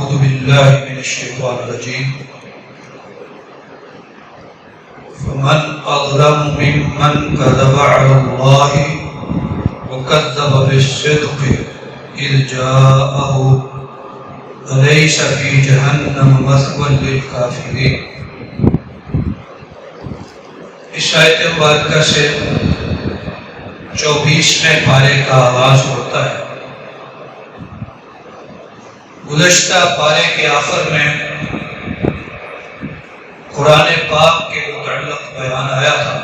أعوذ بالله من الشيطان الرجيم فمن أظلم ممن كذب على الله وكذب بالصدق إذ جاءه أليس في جهنم مثوى للكافرين۔ اس آیت مبارکہ سے 24ویں پارے کا آغاز ہوتا ہے۔ گزشتہ پارے کے آخر میں قرآن پاک کے متعلق بیان آیا تھا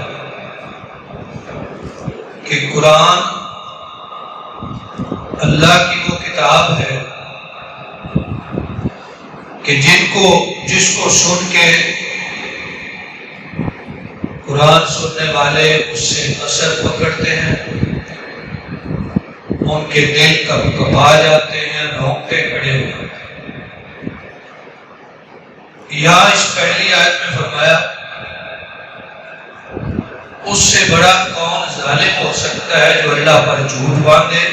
کہ قرآن اللہ کی وہ کتاب ہے کہ جس کو سن کے قرآن سننے والے اس سے اثر پکڑتے ہیں، ان کے دل کپا جاتے ہیں، رونگٹے کھڑے ہو جاتے ہیں۔ یہاں اس پہلی آیت میں فرمایا اس سے بڑا کون ظالم ہو سکتا ہے جو اللہ پر جھوٹ باندھے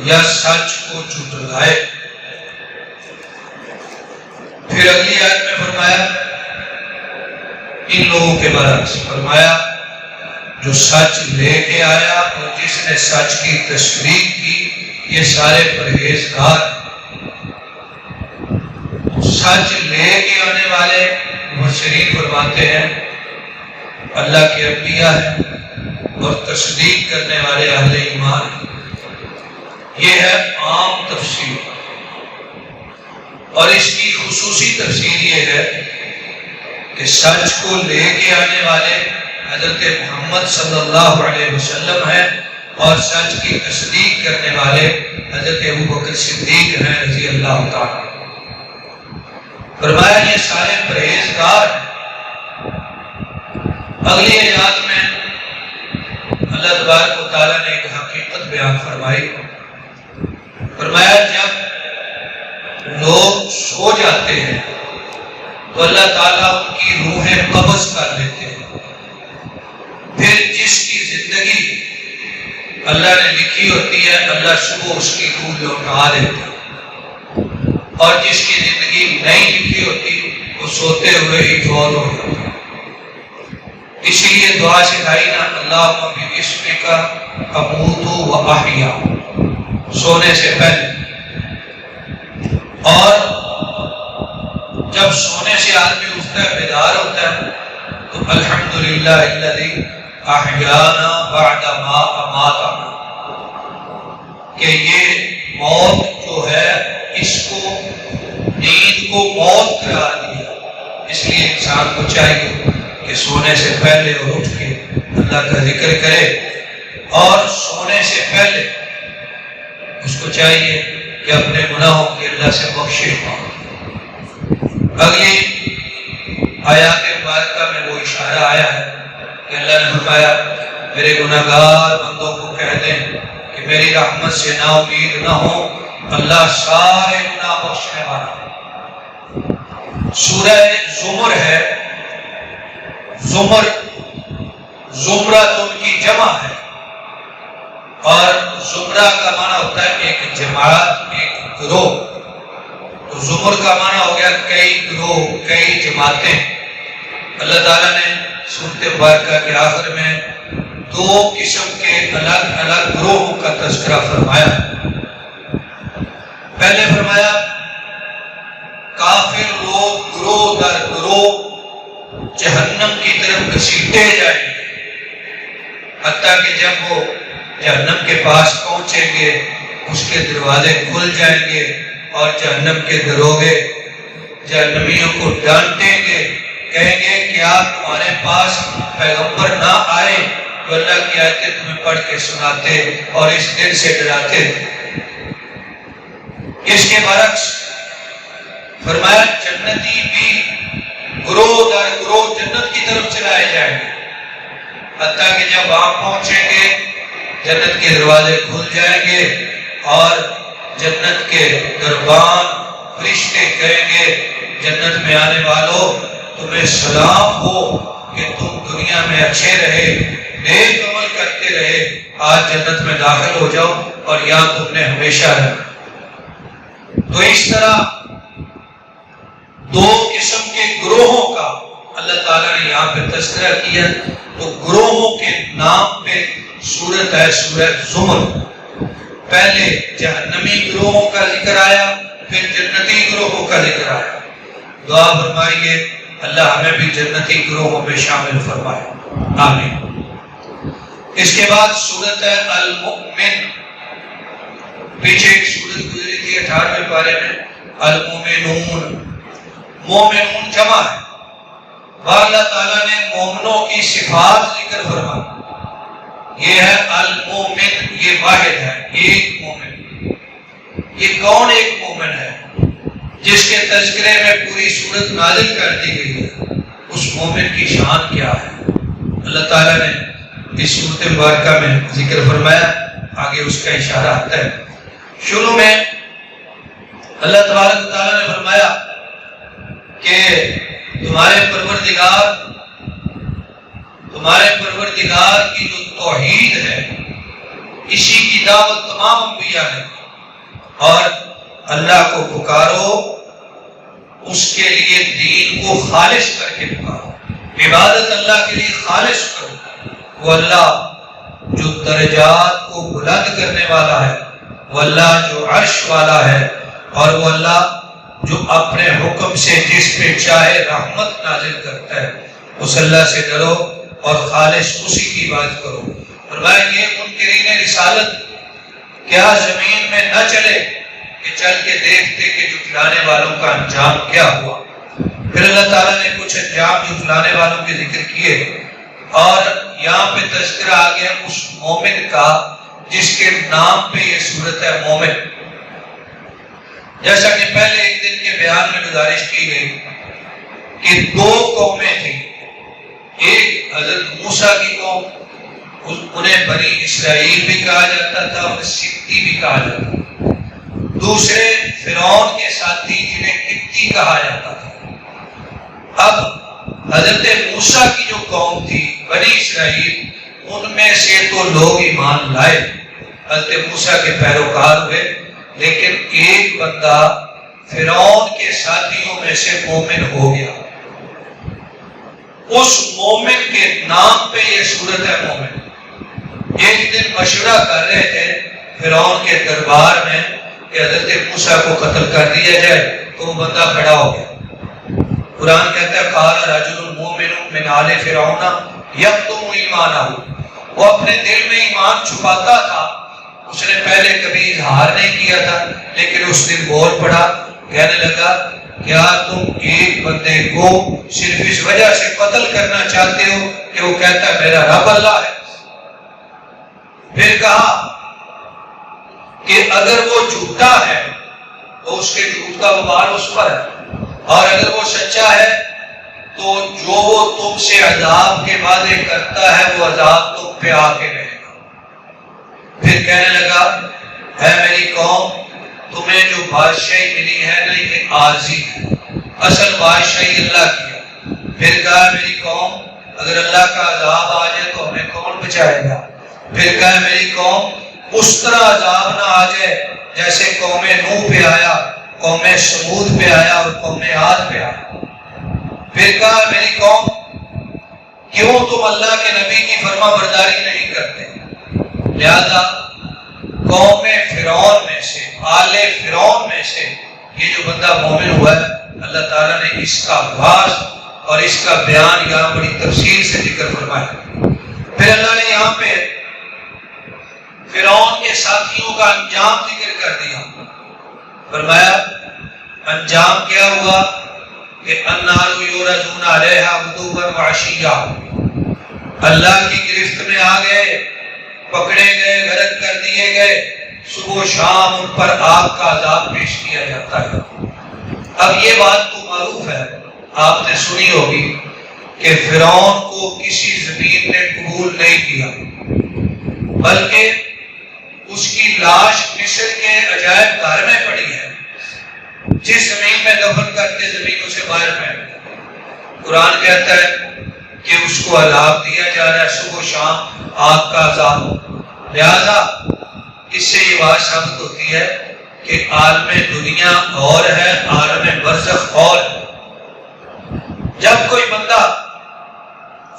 یا سچ کو جھٹلائے۔ پھر اگلی آیت میں فرمایا ان لوگوں کے برعکس فرمایا جو سچ لے کے آیا اور جس نے سچ کی تصدیق کی، یہ سارے پرہیزگار۔ سچ لے کے آنے والے مبشرین فرماتے ہیں اللہ کے انبیاء ہیں، اور تصدیق کرنے والے اہل ایمان ہیں۔ یہ ہے عام تفسیر، اور اس کی خصوصی تفسیر یہ ہے کہ سچ کو لے کے آنے والے حضرت محمد صلی اللہ علیہ وسلم ہیں، اور سچ کی تصدیق کرنے والے حضرت ابوبکر صدیق ہیں رضی اللہ تعالیٰ۔ فرمایا یہ سارے پرہیزگار ہیں۔ اگلی آیات میں اللہ تبارک و تعالیٰ نے ایک حقیقت بیان فرمائی۔ فرمایا جب لوگ سو جاتے ہیں تو اللہ تعالیٰ ان کی روحیں قبض کر لیتے ہیں، پھر جس کی زندگی اللہ نے لکھی ہوتی ہے اللہ صبح اس کی روح لوٹا دیتا ہے، اور جس کی زندگی نہیں لکھی ہوتی وہ سوتے ہوئے ہی فوت ہو جاتا ہے۔ اسی لیے دعا سکھائی نا، اللہم باسمک اموت و احیا، سونے سے پہلے۔ اور جب سونے سے آدمی اٹھتا ہے، بیدار ہوتا ہے، تو الحمدللہ الذی احیانا بعد ما اماتنا، کہ یہ موت جو ہے اس کو نیند کو موت قرار دیا۔ اس لیے انسان کو چاہیے کہ سونے سے پہلے اور اٹھ کے اللہ کا ذکر کرے، اور سونے سے پہلے اس کو چاہیے کہ اپنے گناہوں کی اللہ سے بخشش مانگے۔ اگلی آیات مبارکہ میں وہ اشارہ آیا ہے کہ اللہ نے فرمایا میرے گناہگار بندوں کو کہہ دیں کہ میری رحمت سے نا امید نہ ہو، اللہ سارے گناہ بخشنے والا۔ سورہ زمر ہے، زمرہ تو ان کی جمع ہے، اور زمرہ کا معنی ہوتا ہے ایک جماعت، ایک گروہ۔ تو زمر کا معنی ہو گیا کئی گروہ، کئی جماعتیں۔ اللہ تعالیٰ نے سورۃ مبارکہ کے آخر میں دو قسم کے الگ الگ گروہوں کا تذکرہ فرمایا۔ پہلے فرمایا کافر لوگ گروہ در گروہ جہنم کی طرف گھسیٹے جائیں گے، حتیٰ کہ جب وہ جہنم کے پاس پہنچیں گے اس کے دروازے کھل جائیں گے، اور جہنم کے دروغے جہنمیوں کو ڈانٹیں گے، کہیں گے کیا تمہارے پاس پیغمبر نہ آئے تو اللہ کی آیتیں تمہیں پڑھ کے سناتے اور اس دن سے ڈراتے۔ اس کے برعکس فرمایا جنتی بھی گروہ در گروہ جنت کی طرف چلائے جائیں گے، حتیٰ کہ جب وہاں پہنچیں گے جنت کے دروازے کھل جائیں گے، اور جنت کے دربان فرشتے کہیں گے جنت میں آنے والوں تمہیں سلام ہو کہ تم دنیا میں اچھے رہے، نیک عمل کرتے رہے، آج جنت میں داخل ہو جاؤ اور یہاں تم نے ہمیشہ رہنا۔ تو اس طرح دو قسم کے گروہوں کا اللہ تعالیٰ نے یہاں پہ تذکرہ کیا. تو گروہوں کے نام پہ سورت ہے سورہ زمر. پہلے جہنمی گروہوں کا ذکر آیا، پھر جنتی گروہوں کا ذکر آیا. دعا فرمائیے اللہ ہمیں بھی جنتی گروہوں میں شامل فرمائے، آمین. اس کے بعد سورت ہے المؤمن. پیچھے ایک سورت گزری تھی 18ویں پارے میں، المؤمنون. مومنون جمع ہے. اللہ تعالیٰ نے مومنوں کی صفات ذکر فرمائی. یہ ہے المؤمن، یہ واحد ہے، ایک مومن. یہ کون ایک مومن ہے جس کے تذکرے میں پوری سورت نازل کر دی گئی ہے؟ اس مومن کی شان کیا ہے؟ اللہ تعالیٰ نے اس سورت مبارکہ میں ذکر فرمایا. آگے اس کا اشارہ آتا ہے. شروع میں اللہ تبارک و تعالیٰ نے فرمایا کہ تمہارے پروردگار کی جو توحید ہے، اسی کی دعوت تمام انبیاء نے، اور اللہ کو پکارو، اس کے لیے دین کو خالص کر کے پکارو. عبادت اللہ کے لیے خالص کرو. وہ اللہ جو درجات کو بلند کرنے والا ہے، وہ اللہ جو عرش والا ہے، اور وہ اللہ جو اپنے حکم سے جس پہ چاہے رحمت نازل کرتا ہے. اس اللہ سے ڈرو اور خالص اسی کی بات کرو. فرمایا یہ منکرین رسالت کیا زمین میں نہ چلے کہ چل کے دیکھتے کہ جھٹلانے والوں کا انجام کیا ہوا. پھر اللہ تعالیٰ نے کچھ انجام جھٹلانے والوں کے ذکر کیے، اور یہاں پہ تذکرہ آ گیا اس مومن کا جس کے نام پہ یہ صورت ہے مومن. جیسا کہ پہلے ایک دن کے بیان میں گزارش کی گئی کہ دو قومیں تھیں. ایک حضرت موسیٰ کی قوم، انہیں بنی اسرائیل بھی کہا جاتا تھا اور سبتی بھی کہا جاتا تھا. دوسرے فرعون کے ساتھی جنہیں قبطی کہا جاتا تھا. اب حضرت موسیٰ کی جو قوم تھی بنی اسرائیل، ان میں سے تو لوگ ایمان لائے، حضرت موسیٰ کے پیروکار ہوئے، لیکن ایک بندہ فرعون کے ساتھیوں میں سے مومن ہو گیا. اس مومن کے نام پہ یہ صورت ہے مومن. ایک دن مشورہ کر رہے تھے فرعون کے دربار میں کہ حضرت موسیٰ کو قتل کر دیا جائے، تو وہ بندہ کھڑا ہو گیا. قرآن کہتا ہے قال رجل المؤمن من آل فرعون یکتم ایمانہ. وہ اپنے دل میں ایمان چھپاتا تھا، اس نے پہلے کبھی اظہار نہیں کیا تھا، لیکن اس دن بول پڑا. کہنے لگا کیا تم ایک بندے کو صرف اس وجہ سے قتل کرنا چاہتے ہو کہ وہ کہتا ہے میرا رب اللہ ہے؟ پھر کہا کہ اگر وہ جھوٹا ہے تو اس کے جھوٹ کا وبال اس پر ہے، اور اگر وہ سچا ہے تو جو وہ تم سے عذاب کے وعدے کرتا ہے وہ عذاب تم پہ آ کے رہے گا. پھر کہنے لگا اے میری قوم، تمہیں جو بادشاہی ملی ہے نا یہ عارضی ہے، اصل بادشاہی اللہ کی ہے. پھر کہا میری قوم اگر اللہ کا عذاب آ جائے تو ہمیں کون بچائے گا؟ پھر کہا میری قوم اس طرح عذاب نہ آ جائے جیسے قوم نوح پہ آیا، قوم سمود پہ آیا اور قوم عاد پہ آیا. پھر کہا میری قوم کیوں تم اللہ کے نبی کی فرما برداری نہیں کرتے؟ لہذا قوم فرعون میں سے، آل فرعون میں سے یہ جو بندہ مومن ہوا ہے، اللہ تعالیٰ نے اس کا آغاز اور اس کا بیان یہاں بڑی تفصیل سے ذکر فرمایا. پھر اللہ نے یہاں پہ فرعون کے ساتھیوں کا انجام ذکر کر دیا. فرمایا انجام کیا ہوا کہ النار یورزون علیہا غدوا وعشیا. اللہ کی گرفت میں آ گئے، پکڑے گئے، غرق کر دیے گئے، صبح و شام ان پر آگ کا عذاب پیش کیا جاتا ہے. اب یہ بات تو معروف ہے، آپ نے سنی ہوگی کہ فرعون کو کسی زمین نے قبول نہیں کیا، بلکہ اس کی لاش مصر کے عجائب گھر میں پڑی ہے. جس زمین میں دفن کرتے زمین اسے باہر پھینک. قرآن کہتا ہے کہ اس کو عذاب دیا جا رہا ہے، صبح و شام آگ کا عذاب. لہذا اس سے یہ بات ثابت ہوتی ہے کہ عالم دنیا اور ہے، عالم برزخ اور ہے۔ جب کوئی بندہ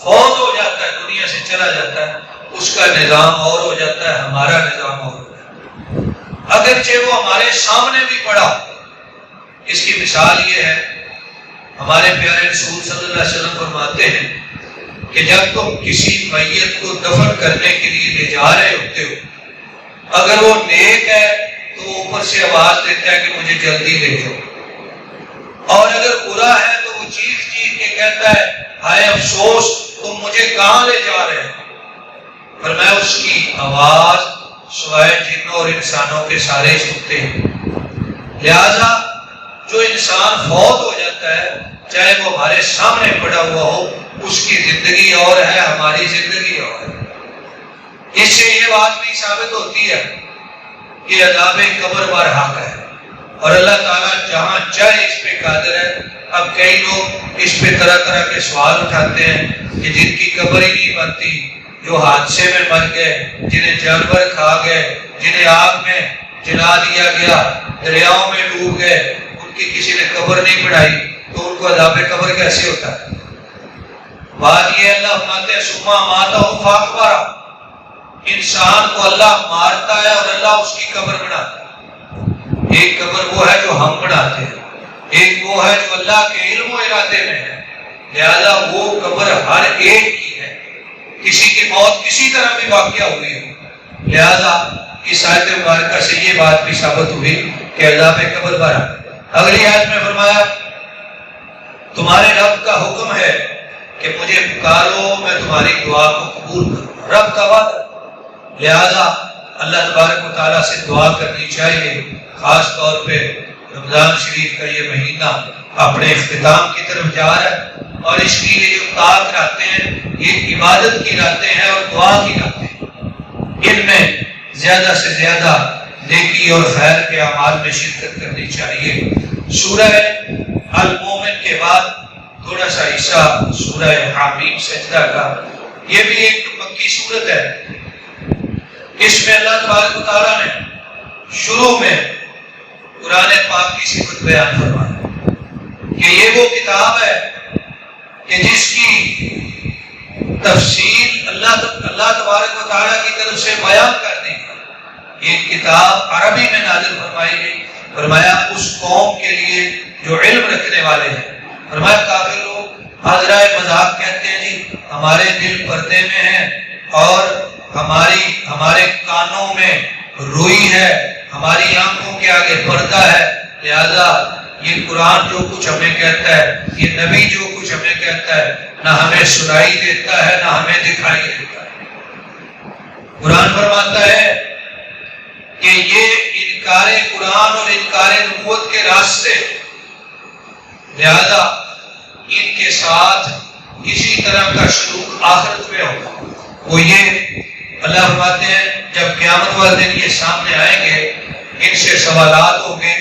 فوت ہو جاتا ہے، دنیا سے چلا جاتا ہے، اس کا نظام اور ہو جاتا ہے، ہمارا نظام اور ہو جاتا ہے، اگرچہ وہ ہمارے سامنے بھی پڑا۔ اس کی مثال یہ ہے، ہمارے پیارے رسول صلی اللہ علیہ وسلم فرماتے ہیں کہ جب تم کسی میت کو دفن کرنے کے لیے لے جا رہے ہوتے ہو، اگر وہ نیک ہے تو اوپر سے آواز دیتا ہے کہ مجھے جلدی لے جاؤ، اور اگر برا ہے تو وہ چیخ چیخ کے کہتا ہے ہائے افسوس، تم مجھے کہاں لے جا رہے ہیں؟ فرمایا اس کی آواز سوائے جنوں اور انسانوں کے سارے سنتے ہیں۔ لہذا جو انسان فوت ہو جاتا ہے، چاہے وہ ہمارے سامنے پڑا ہوا ہو، اس کی زندگی اور ہے، ہماری زندگی اور ہے۔ اس سے یہ بات بھی ثابت ہوتی ہے کہ عذاب قبر برحق ہے، اور اللہ تعالیٰ جہاں چاہے اس پہ قادر ہے۔ اب کئی لوگ اس پہ طرح طرح کے سوال اٹھاتے ہیں کہ جن کی قبر ہی نہیں بنتی، جو حادثے میں مر گئے، جنہیں جانور کھا گئے، جنہیں آگ میں جلا دیا گیا، دریاؤں میں ڈوب گئے، ان کی کسی نے قبر نہیں بنائی، تو ان کو عذاب قبر کیسے ہوتا ہے؟ بات یہ اللہ فرماتے ہیں ثم اماتہ فاقبرہ، انسان کو اللہ مارتا ہے اور اللہ اس کی قبر بناتا ہے۔ ایک قبر وہ ہے جو ہم بناتے ہیں، ایک وہ ہے جو اللہ کے علم و ارادے میں ہے، لہذا وہ قبر ہر ایک کی ہے، کسی کی موت کسی طرح بھی واقعہ ہوئی ہو۔ لہذا اس آیت مبارکہ سے یہ بات بھی ثابت ہوئی کہ عذاب قبر برا۔ اگلی آیت میں فرمایا تمہارے رب کا حکم ہے کہ مجھے پکارو، میں تمہاری دعا کو قبول کروں، رب کا وعدہ۔ لہذا اللہ تبارک و تعالیٰ سے دعا کرنی چاہیے، خاص طور پہ رمضان شریف کا یہ مہینہ اپنے اختتام کی طرف جا رہا ہے، اور اس کی یہ جو طاقت راتیں ہیں، یہ عبادت کی راتیں ہیں اور دعا کی راتیں ہیں، ان میں زیادہ سے زیادہ نیکی اور خیر کے اعمال میں شرکت کرنی چاہیے۔ سورہ المومن کے بعد تھوڑا سا حصہ سورہ حامیم سجدہ کا، یہ بھی ایک مکی صورت ہے۔ اس میں اللہ تبارک و تعالیٰ نے شروع میں قرآن پاک کی صفت بیان فرمائی کہ یہ وہ کتاب ہے کہ جس کی تفصیل اللہ تبارک و تعالیٰ کی طرف سے بیان کر دی۔ یہ کتاب عربی میں نازل فرمائی گئی، فرمایا اس قوم کے لیے جو علم رکھنے والے ہیں۔ فرمایا کافر لوگ حاضرہ مذاق کہتے ہیں جی ہمارے دل پردے میں ہیں اور ہمارے کانوں میں روئی ہے، ہماری آنکھوں کے آگے پردہ ہے، لہذا یہ قرآن جو کچھ ہمیں کہتا ہے، یہ نبی جو کچھ ہمیں کہتا ہے، نہ ہمیں سنائی دیتا ہے نہ ہمیں دکھائی دیتا ہے۔ قرآن فرماتا ہے کہ یہ انکار قرآن اور انکار نبوت کے راستے، لہذا ان کے ساتھ کسی طرح کا سلوک آخرت میں ہوگا۔ وہ یہ اللہ فرماتے ہیں جب قیامت والے دن یہ سامنے آئیں گے، ان سے سوالات ہوں گے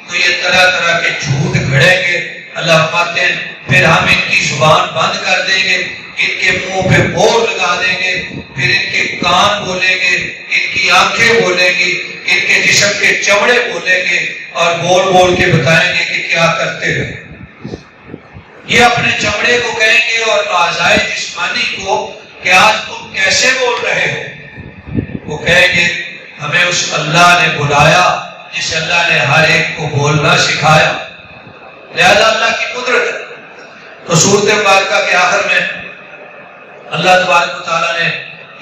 تو یہ طرح طرح کے جھوٹ گھڑیں گے۔ اللہ فرماتے ہیں پھر ہم ان کی زبان بند کر دیں گے، ان کے منہ پہ مور لگا دیں گے، پھر ان کے کان بولیں گے، ان کی آنکھیں بولیں گی، ان کے جسم کے چمڑے بولیں گے اور بول بول کے بتائیں گے کہ کیا کرتے رہے۔ یہ اپنے چمڑے کو کہیں گے اور اعضائے جسمانی کو کہ آج تم کیسے بول رہے ہو۔ وہ کہیں گے ہمیں اس اللہ نے بلایا جس اللہ نے ہر ایک کو بولنا سکھایا۔ لہذا اللہ کی قدرت ہے۔ تو سورۃ مبارکہ کے آخر میں اللہ تبارک و تعالیٰ نے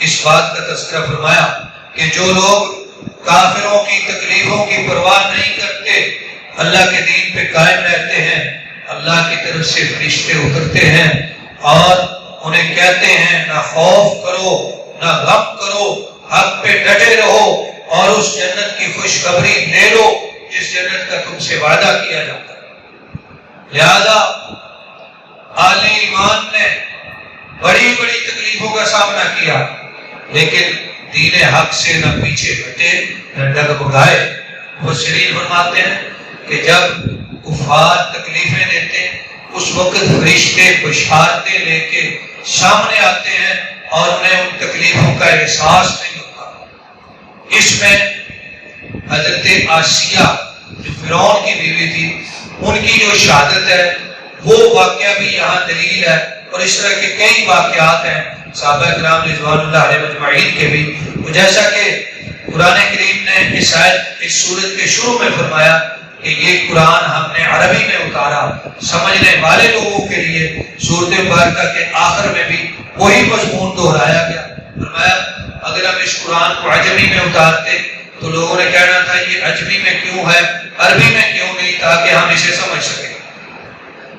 اس بات کا تذکرہ فرمایا کہ جو لوگ کافروں کی تکلیفوں کی پرواہ نہیں کرتے، اللہ کے دین پہ قائم رہتے ہیں، اللہ کی طرف سے فرشتے اترتے ہیں اور انہیں کہتے ہیں نہ خوف کرو نہ غم کرو، حق پہ ڈٹے رہو اور اس جنت کی خوشخبری لے لو جس جنت کا تم سے وعدہ کیا جاتا ہے۔ لہذا اہل ایمان نے بڑی بڑی تکلیفوں کا سامنا کیا، لیکن دین حق سے نہ پیچھے ہٹے نہ ڈگمگائے۔ مفسرین فرماتے ہیں کہ جب کفار تکلیفیں دیتے ہیں اس وقت فرشتے بشارتیں لے کے سامنے آتے ہیں اور انہیں ان تکلیفوں کا احساس نہیں ہوتا۔ اس میں حضرت آسیہ جو فرعون کی بیوی تھی، ان کی جو شہادت ہے وہ واقعہ بھی یہاں دلیل ہے، اور اس طرح کے کئی واقعات ہیں صحابہ کرام رضوان اللہ علیہ مجمعین کے بھی. جیسا کہ قرآن کریم نے اس سورت کے شروع میں فرمایا کہ یہ قرآن ہم نے عربی میں اتارا سمجھنے والے لوگوں کے لیے، سورت مبارکہ کے آخر میں بھی وہی مضمون دہرایا گیا. فرمایا اگر ہم اس قرآن کو عجمی میں اتارتے تو لوگوں نے کہنا تھا یہ عجمی میں کیوں ہے، عربی میں کیوں نہیں، تاکہ ہم اسے سمجھ سکیں.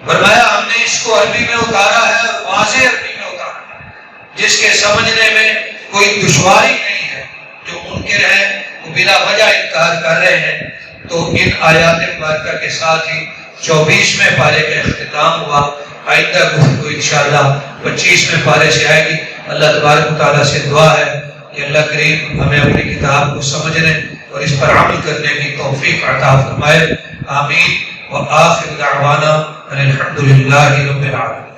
فرمایا ہم نے اس کو عربی میں اتارا ہے اور واضح عربی میں اتارا ہے جس کے سمجھنے میں کوئی دشواری نہیں ہے. جو منکر ہیں وہ بلا وجہ انکار کر رہے ہیں. تو ان آیات مبارکہ کے ساتھ ہی 24ویں پارے کا اختتام ہوا. آئندہ گفتگو انشاءاللہ 25ویں پارے سے آئے گی. اللہ تبارک و تعالیٰ سے دعا ہے کہ اللہ کریم ہمیں اپنی کتاب کو سمجھنے اور اس پر عمل کرنے کی توفیق عطا فرمائے. آمین. وآخر دعوانا ان الحمد للہ رب العالمین.